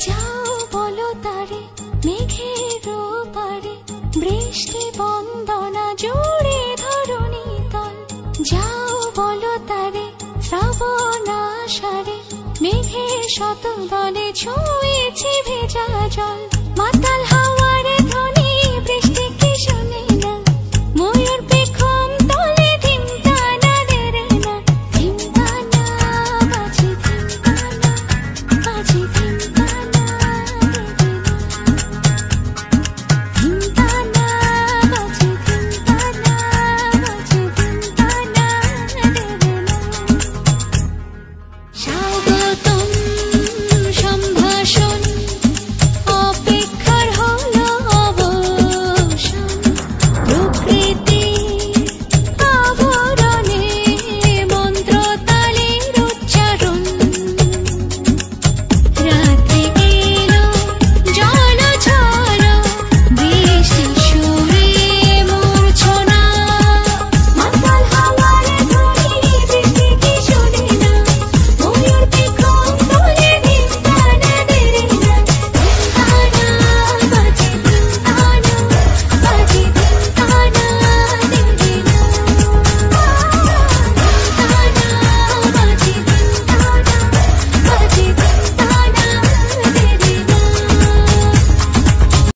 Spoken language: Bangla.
যাও বলো তারে মেঘের পারে, বৃষ্টি বন্দনা জুড়ে ধরণী তল। যাও বলো তারে শ্রাবণ আষাঢ়ে, মেঘের শত দলে ছুঁয়েছি ভেজা জল। মাতাল হাওয়া